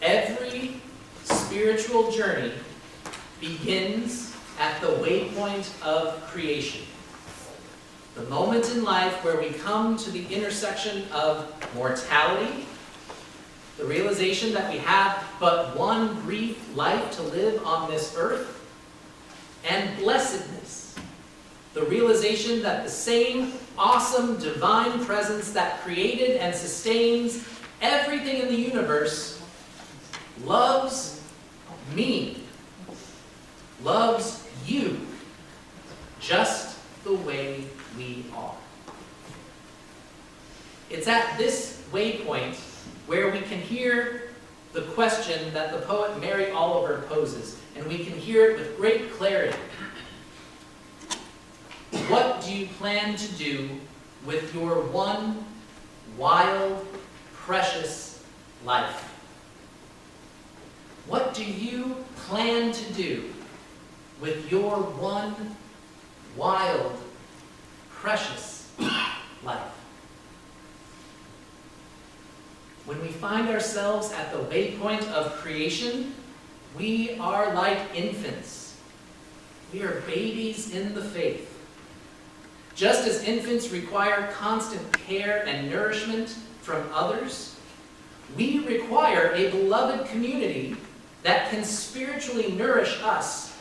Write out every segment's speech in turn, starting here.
Every spiritual journey begins at the waypoint of creation. The moment in life where we come to the intersection of mortality, the realization that we have but one brief life to live on this earth, and blessedness, the realization that the same awesome divine presence that created and sustains everything in the universe loves me, loves you, just the way we are. It's at this waypoint where we can hear the question that the poet Mary Oliver poses, and we can hear it with great clarity. What do you plan to do with your one wild, precious life? What do you plan to do with your one wild, precious life? When we find ourselves at the waypoint of creation, we are like infants. We are babies in the faith. Just as infants require constant care and nourishment from others, we require a beloved community that can spiritually nourish us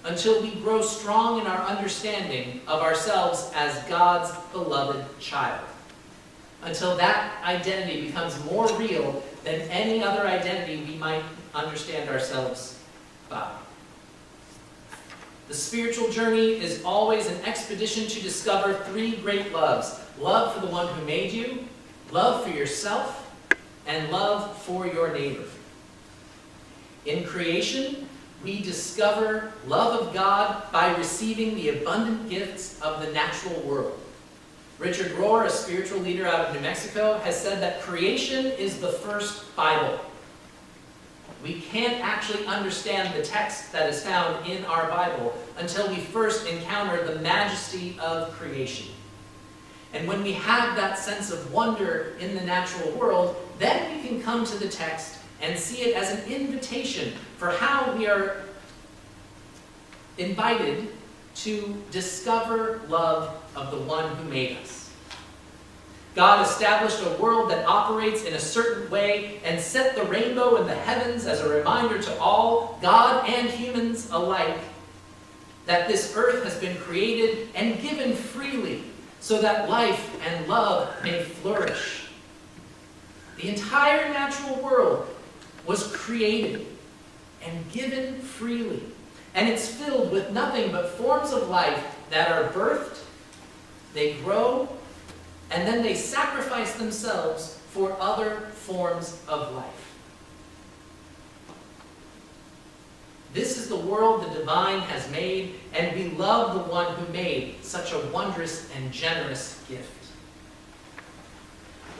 until we grow strong in our understanding of ourselves as God's beloved child. Until that identity becomes more real than any other identity we might understand ourselves by. The spiritual journey is always an expedition to discover three great loves: love for the one who made you, love for yourself, and love for your neighbor. In creation, we discover love of God by receiving the abundant gifts of the natural world. Richard Rohr, a spiritual leader out of New Mexico, has said that creation is the first Bible. We can't actually understand the text that is found in our Bible until we first encounter the majesty of creation. And when we have that sense of wonder in the natural world, then we can come to the text and see it as an invitation for how we are invited to discover love of the one who made us. God established a world that operates in a certain way and set the rainbow in the heavens as a reminder to all, God and humans alike, that this earth has been created and given freely so that life and love may flourish. The entire natural world was created and given freely, and it's filled with nothing but forms of life that are birthed, they grow, and then they sacrifice themselves for other forms of life. This is the world the divine has made, and we love the one who made such a wondrous and generous gift.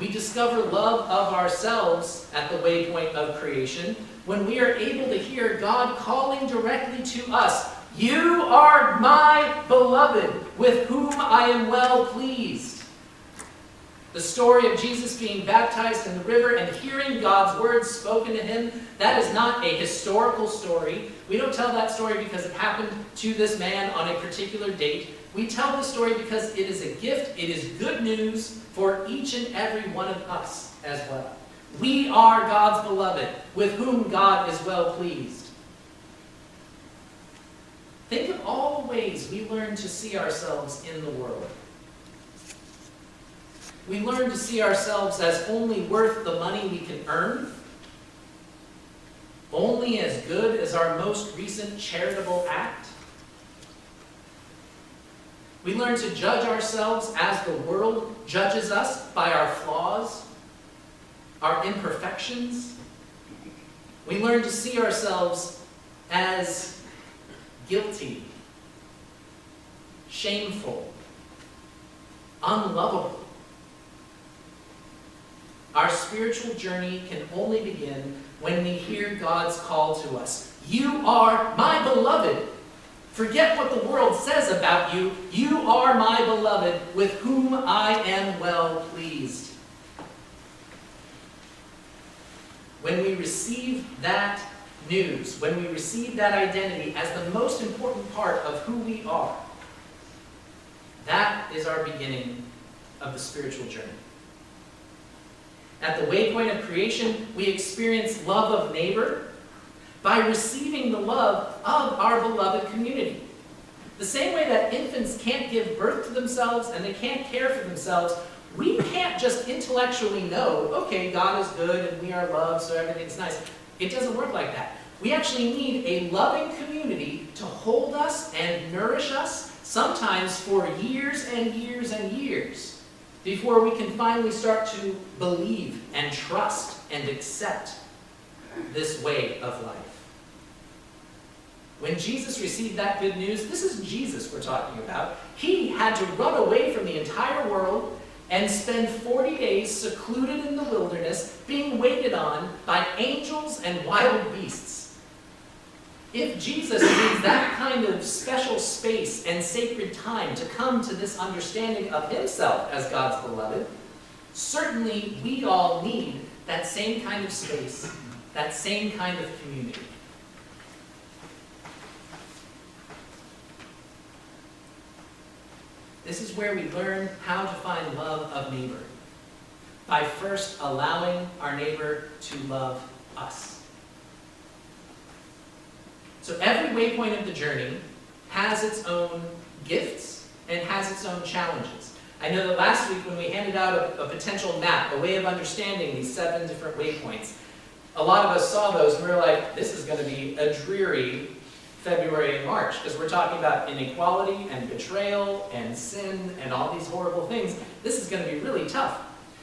We discover love of ourselves at the waypoint of creation when we are able to hear God calling directly to us, "You are my beloved, with whom I am well pleased." The story of Jesus being baptized in the river and hearing God's words spoken to him, that is not a historical story. We don't tell that story because it happened to this man on a particular date. We tell the story because it is a gift, it is good news for each and every one of us as well. We are God's beloved, with whom God is well pleased. Think of all the ways we learn to see ourselves in the world. We learn to see ourselves as only worth the money we can earn, only as good as our most recent charitable act. We learn to judge ourselves as the world judges us by our flaws, our imperfections. We learn to see ourselves as guilty, shameful, unlovable. Our spiritual journey can only begin when we hear God's call to us. You are my beloved. Forget what the world says about you. You are my beloved, with whom I am well pleased. when we receive that news, when we receive that identity as the most important part of who we are, that is our beginning of the spiritual journey. At the waypoint of creation, we experience love of neighbor by receiving the love of our beloved community. The same way that infants can't give birth to themselves and they can't care for themselves, we can't just intellectually know, okay, God is good and we are loved, so everything's nice. It doesn't work like that. We actually need a loving community to hold us and nourish us, sometimes for years and years and years, before we can finally start to believe and trust and accept this way of life. When Jesus received that good news, this is Jesus we're talking about. He had to run away from the entire world and spend 40 days secluded in the wilderness, being waited on by angels and wild beasts. If Jesus needs that kind of special space and sacred time to come to this understanding of himself as God's beloved, certainly we all need that same kind of space, that same kind of community. This is where we learn how to find love of neighbor, by first allowing our neighbor to love us. So every waypoint of the journey has its own gifts and has its own challenges. I know that last week when we handed out a potential map, a way of understanding these 7 different waypoints, a lot of us saw those and we were like, this is going to be a dreary February and March, because we're talking about inequality and betrayal and sin and all these horrible things. This is going to be really tough.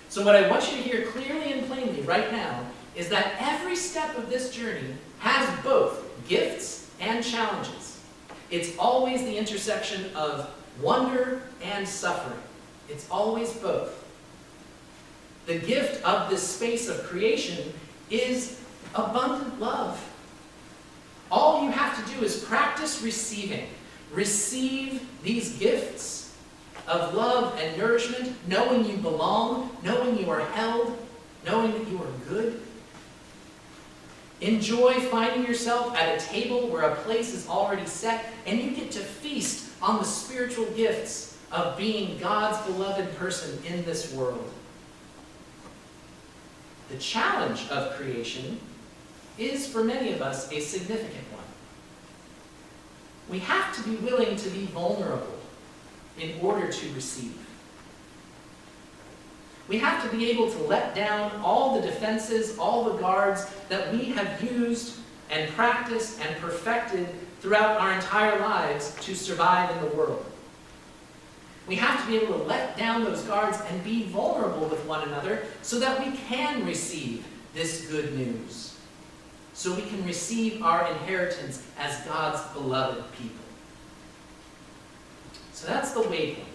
So what I want you to hear clearly and plainly right now is that every step of this journey has both gifts and challenges. It's always the intersection of wonder and suffering. It's always both. The gift of this space of creation is abundant love. All you have to do is practice receiving. Receive these gifts of love and nourishment, knowing you belong, knowing you are held, knowing that you are good. Enjoy finding yourself at a table where a place is already set and you get to feast on the spiritual gifts of being God's beloved person in this world. The challenge of creation is, for many of us, a significant one. We have to be willing to be vulnerable in order to receive. We have to be able to let down all the defenses, all the guards that we have used and practiced and perfected throughout our entire lives to survive in the world. We have to be able to let down those guards and be vulnerable with one another so that we can receive this good news. So we can receive our inheritance as God's beloved people. So that's the waypoint.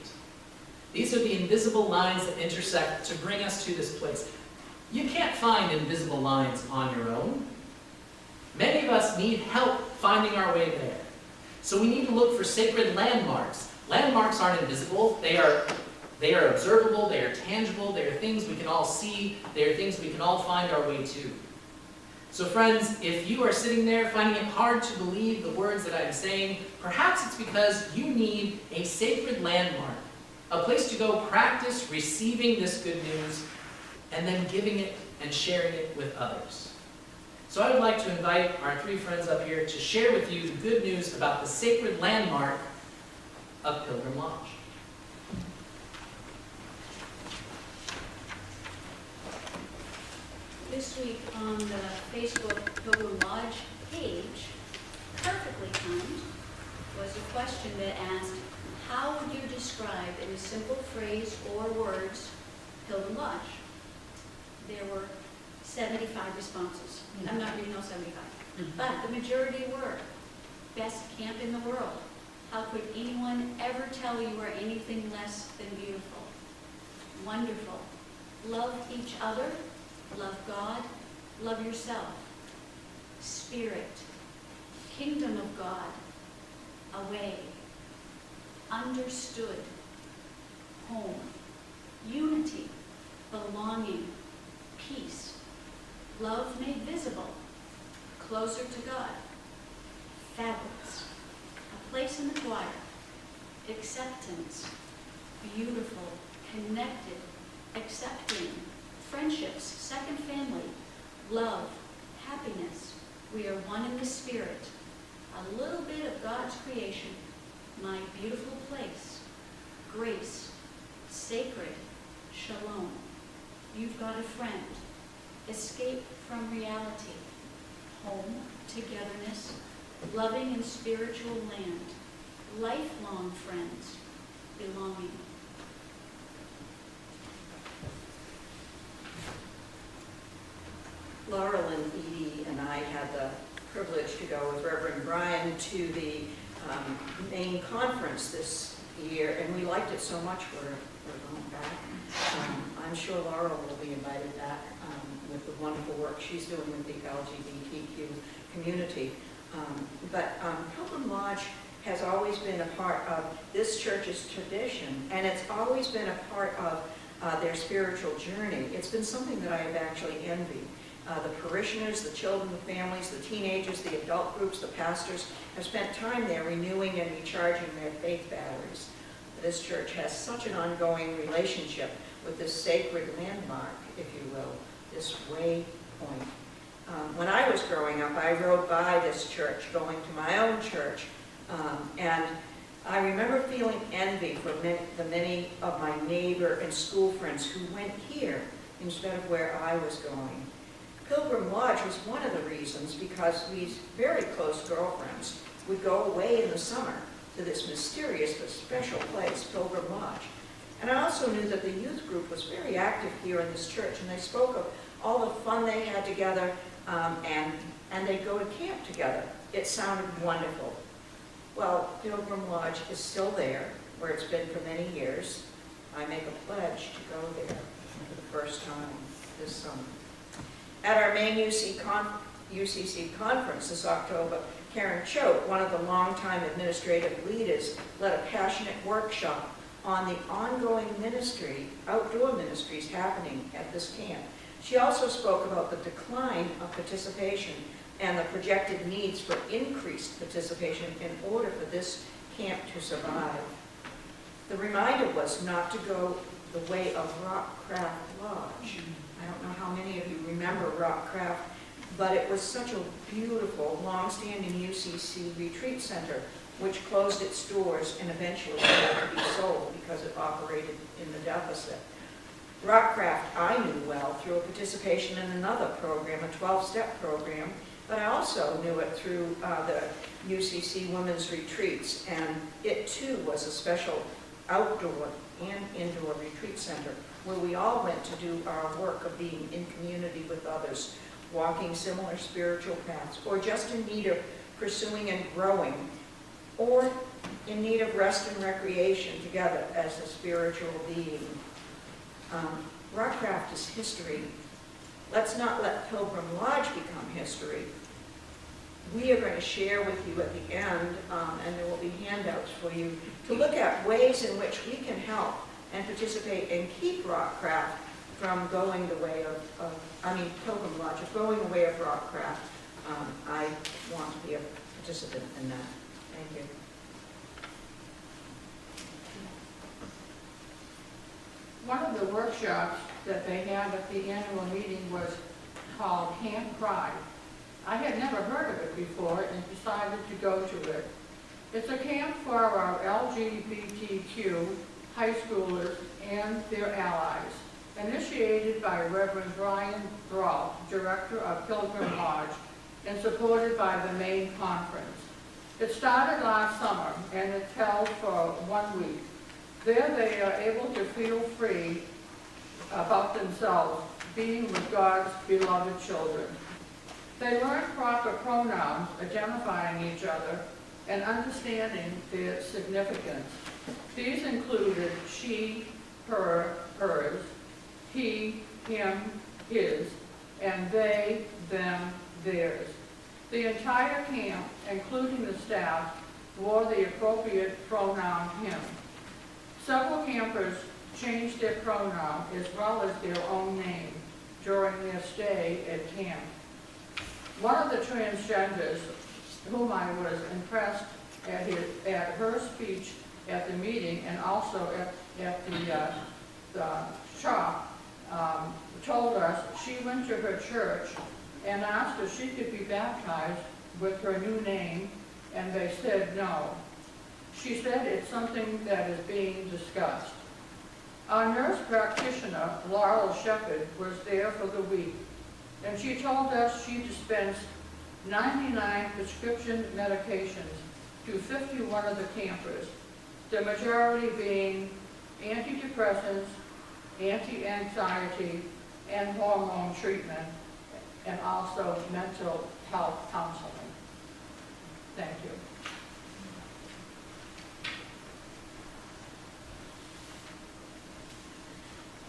These are the invisible lines that intersect to bring us to this place. You can't find invisible lines on your own. Many of us need help finding our way there. So we need to look for sacred landmarks. Landmarks aren't invisible. They are observable, they are tangible, they are things we can all see, they are things we can all find our way to. So friends, if you are sitting there finding it hard to believe the words that I'm saying, perhaps it's because you need a sacred landmark, a place to go practice receiving this good news and then giving it and sharing it with others. So I would like to invite our 3 friends up here to share with you the good news about the sacred landmark of Pilgrim Lodge. This week on the Facebook Pilgrim Lodge page, perfectly timed, was a question that asked, how would you describe in a simple phrase or words Pilgrim Lodge? There were 75 responses. I'm not reading all 75. But the majority were, best camp in the world. How could anyone ever tell you are anything less than beautiful? Wonderful. Love each other. Love God, love yourself. Spirit, kingdom of God, away, understood, home, unity, belonging, peace, love made visible, closer to God, fabulous, a place in the choir, acceptance, beautiful, connected, accepting, friendships, second family, love, happiness, we are one in the Spirit, a little bit of God's creation, my beautiful place, grace, sacred, shalom, you've got a friend, escape from reality, home, togetherness, loving and spiritual land, lifelong friends, belonging. Laurel and Edie and I had the privilege to go with Rev. Brian to the main conference this year, and we liked it so much we're going back. I'm sure Laurel will be invited back with the wonderful work she's doing with the LGBTQ community. But Pilgrim Lodge has always been a part of this church's tradition, and it's always been a part of their spiritual journey. It's been something that I have actually envied. The parishioners, the children, the families, the teenagers, the adult groups, the pastors have spent time there renewing and recharging their faith batteries. This church has such an ongoing relationship with this sacred landmark, if you will, this Waypoint. When I was growing up, I rode by this church going to my own church, and I remember feeling envy for the many of my neighbor and school friends who went here instead of where I was going. Pilgrim Lodge was one of the reasons, because these very close girlfriends would go away in the summer to this mysterious but special place, Pilgrim Lodge. And I also knew that the youth group was very active here in this church, and they spoke of all the fun they had together, and they'd go to camp together. It sounded wonderful. Well, Pilgrim Lodge is still there, where it's been for many years. I make a pledge to go there for the first time this summer. At our main UCC conference this October, Karen Choate, one of the longtime administrative leaders, led a passionate workshop on the ongoing ministry, outdoor ministries happening at this camp. She also spoke about the decline of participation and the projected needs for increased participation in order for this camp to survive. The reminder was not to go the way of Rockcraft Lodge. I don't know how many of you remember Rockcraft, but it was such a beautiful, long-standing UCC retreat center, which closed its doors and eventually had to be sold because it operated in the deficit. Rockcraft I knew well through a participation in another program, a 12-step program, but I also knew it through the UCC Women's Retreats, and it too was a special outdoor and indoor retreat center where we all went to do our work of being in community with others, walking similar spiritual paths, or just in need of pursuing and growing, or in need of rest and recreation together as a spiritual being. Rockcraft is history. Let's not let Pilgrim Lodge become history. We are going to share with you at the end, and there will be handouts for you, to look at ways in which we can help and participate and keep Rockcraft from going the way of Pilgrim Lodge, of going the way of Rockcraft. I want to be a participant in that. Thank you. One of the workshops that they had at the annual meeting was called Camp Pride. I had never heard of it before and decided to go to it. It's a camp for our LGBTQ high schoolers and their allies, initiated by Rev.Brian Gruhn, Director of Pilgrim Lodge, and supported by the main conference. It started last summer, and it's held for 1 week. There they are able to feel free about themselves, being with God's beloved children. They learn proper pronouns, identifying each other, and understanding their significance. These included she, her, hers, he, him, his, and they, them, theirs. The entire camp, including the staff, wore the appropriate pronoun him. Several campers changed their pronoun as well as their own name. during their stay at camp. One of the transgenders, whom I was impressed at her speech at the meeting and also at the shop, told us she went to her church and asked if she could be baptized with her new name, and they said no. She said it's something that is being discussed. Our nurse practitioner, Laurel Shepherd, was there for the week, and she told us she dispensed 99 prescription medications to 51 of the campers, the majority being antidepressants, anti-anxiety, and hormone treatment, and also mental health counseling. Thank you.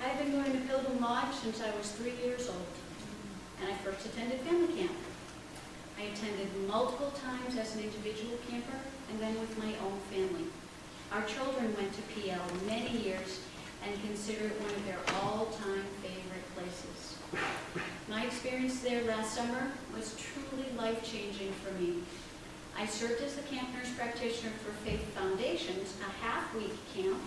I've been going to Pilgrim Lodge since I was 3 years old, and I first attended family camp. I attended multiple times as an individual camper and then with my own family. Our children went to PL many years and consider it one of their all-time favorite places. My experience there last summer was truly life-changing for me. I served as the camp nurse practitioner for Faith Foundations, a half-week camp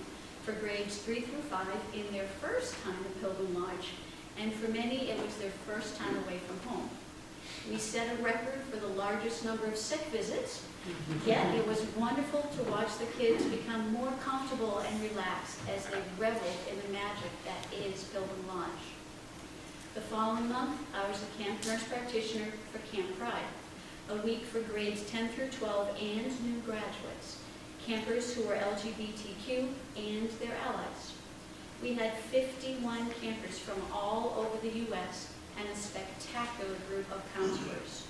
for grades 3 through 5 in their first time at Pilgrim Lodge, and for many it was their first time away from home. We set a record for the largest number of sick visits, yet it was wonderful to watch the kids become more comfortable and relaxed as they reveled in the magic that is Pilgrim Lodge. The following month, I was the camp nurse practitioner for Camp Pride, a week for grades 10 through 12 and new graduates, campers who were LGBTQ and their allies. We had 51 campers from all over the U.S. and a spectacular group of counselors.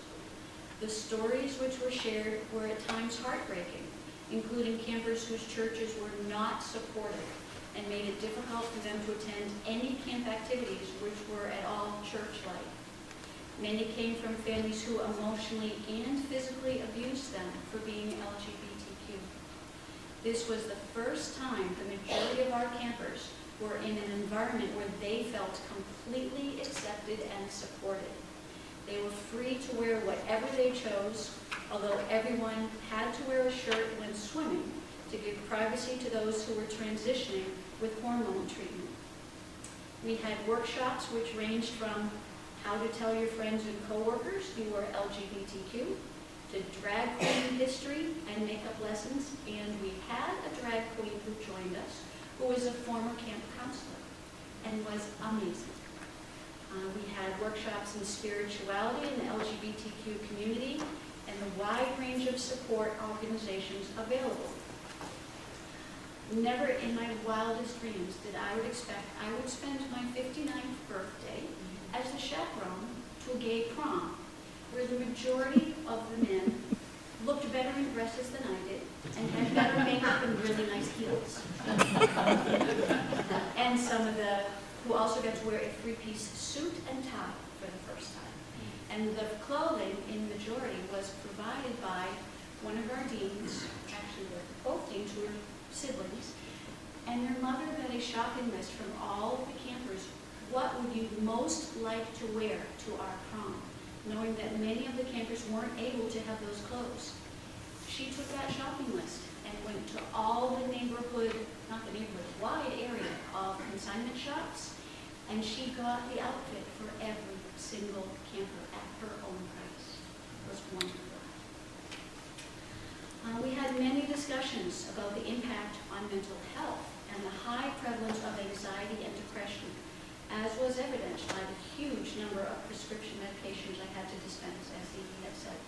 The stories which were shared were at times heartbreaking, including campers whose churches were not supportive and made it difficult for them to attend any camp activities which were at all church-like. Many came from families who emotionally and physically abused them for being LGBTQ. This was the first time the majority of our campers were in an environment where they felt completely accepted and supported. They were free to wear whatever they chose, although everyone had to wear a shirt when swimming to give privacy to those who were transitioning with hormone treatment. We had workshops which ranged from how to tell your friends and coworkers you were LGBTQ, to drag queen history and makeup lessons, and we had a drag queen who joined us, who was a former camp counselor, and was amazing. We had workshops in spirituality in the LGBTQ community, and the wide range of support organizations available. Never in my wildest dreams did I would expect I would spend my 59th birthday as the chaperone to a gay prom, where the majority of the men looked better in dresses than I did, and had better makeup and really nice heels. And some of the, who also got to wear a three-piece suit and tie for the first time. And the clothing, in majority, was provided by one of our deans, actually both deans who were siblings, and their mother got a shopping list from all of the campers. What would you most like to wear to our prom? Knowing that many of the campers weren't able to have those clothes. She took that shopping list and went to all the neighborhood, not the neighborhood, wide area of consignment shops, and she got the outfit for every single camper at her own price. It was wonderful. We had many discussions about the impact on mental health and the high prevalence of anxiety and depression, as was evidenced by the huge number of prescription medications I had to dispense, as he had said.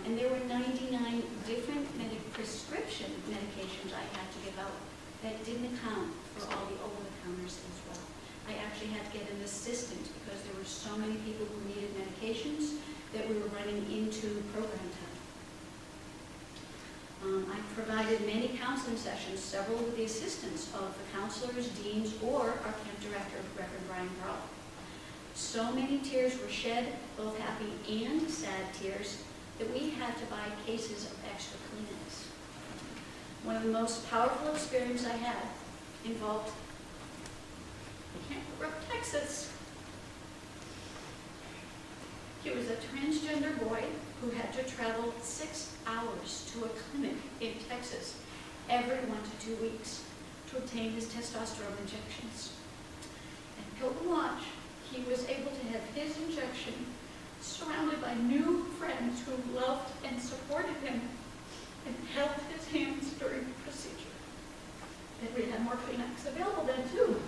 And there were 99 different prescription medications I had to give out that didn't account for all the over-the-counters as well. I actually had to get an assistant because there were so many people who needed medications that we were running into program time. I provided many counseling sessions, several with the assistance of the counselors, deans, or our camp director, Rev.Brian Gruhn. So many tears were shed, both happy and sad tears, that we had to buy cases of extra Kleenex. One of the most powerful experiences I had involved Camp Texas. He was a transgender boy who had to travel 6 hours to a clinic in Texas every 1 to 2 weeks to obtain his testosterone injections. At Pilgrim Lodge, he was able to have his injection surrounded by new friends who loved and supported him and held his hands during the procedure. And we had more Kleenex available then too.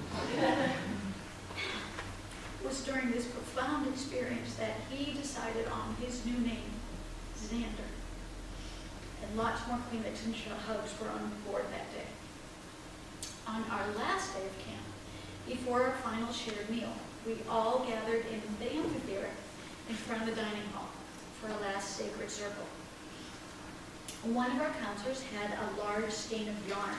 It was during this profound experience that he decided on his new name, Xander. And lots more Kleenex and hugs were on board that day. On our last day of camp, before our final shared meal, we all gathered in the amphitheater in front of the dining hall for a last sacred circle. One of our counselors had a large skein of yarn,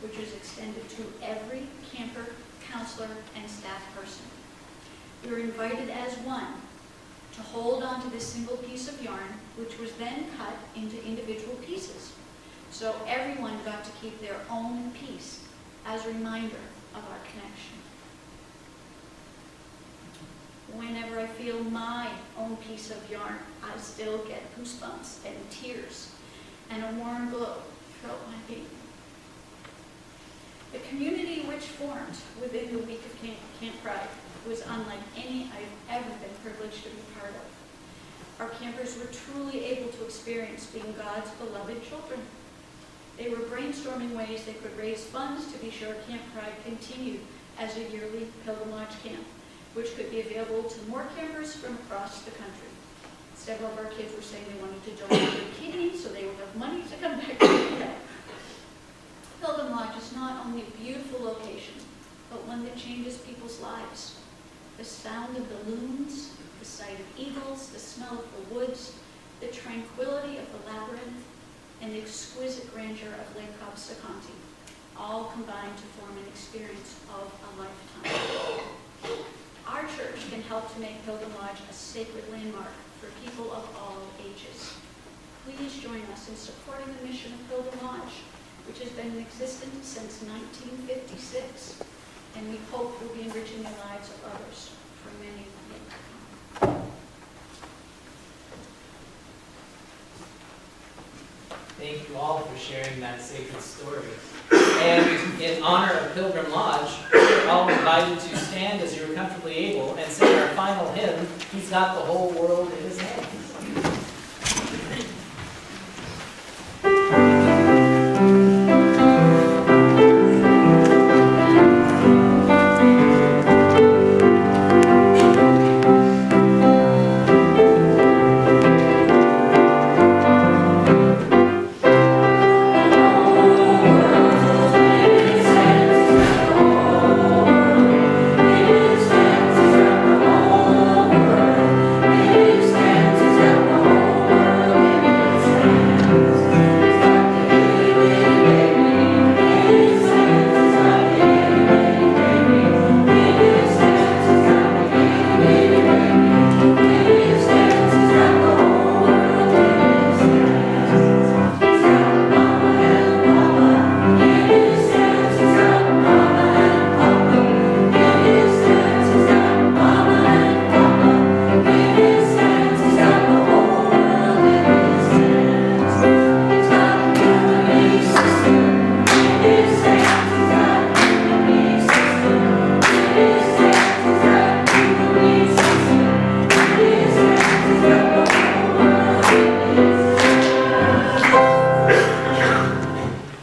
which was extended to every camper, counselor, and staff person. We were invited as one to hold on to this single piece of yarn, which was then cut into individual pieces. So everyone got to keep their own piece as a reminder of our connection. Whenever I feel my own piece of yarn, I still get goosebumps and tears and a warm glow throughout my being. The community which formed within the week of Camp Pride was unlike any I've ever been privileged to be part of. Our campers were truly able to experience being God's beloved children. They were brainstorming ways they could raise funds to be sure Camp Pride continued as a yearly Pilgrim Lodge camp, which could be available to more campers from across the country. Several of our kids were saying they wanted to donate their kidneys so they would have money to come back to the camp. Pilgrim Lodge is not only a beautiful location, but one that changes people's lives. The sound of the loons, the sight of eagles, the smell of the woods, the tranquility of the labyrinth, and the exquisite grandeur of Lake Cobbsaconte all combine to form an experience of a lifetime. Our church can help to make Pilgrim Lodge a sacred landmark for people of all ages. Please join us in supporting the mission of Pilgrim Lodge, which has been in existence since 1956, and we hope will be enriching the lives of others for many years to come. Thank you all for sharing that sacred story. And in honor of Pilgrim Lodge, you're all invited to stand as you're comfortably able and sing our final hymn, He's Got the Whole World in His Hands.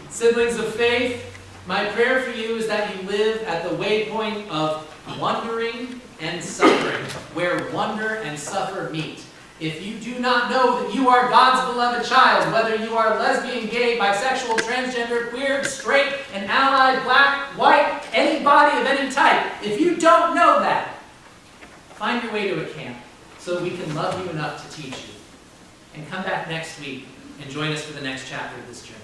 Siblings of faith, my prayer for you is that you live at the waypoint of wondering and suffering, where wonder and suffer meet. If you do not know that you are God's beloved child, whether you are lesbian, gay, bisexual, transgender, queer, straight, an ally, black, white, any body of any type, if you don't know that, find your way to a camp so that we can love you enough to teach you. And come back next week and join us for the next chapter of this journey.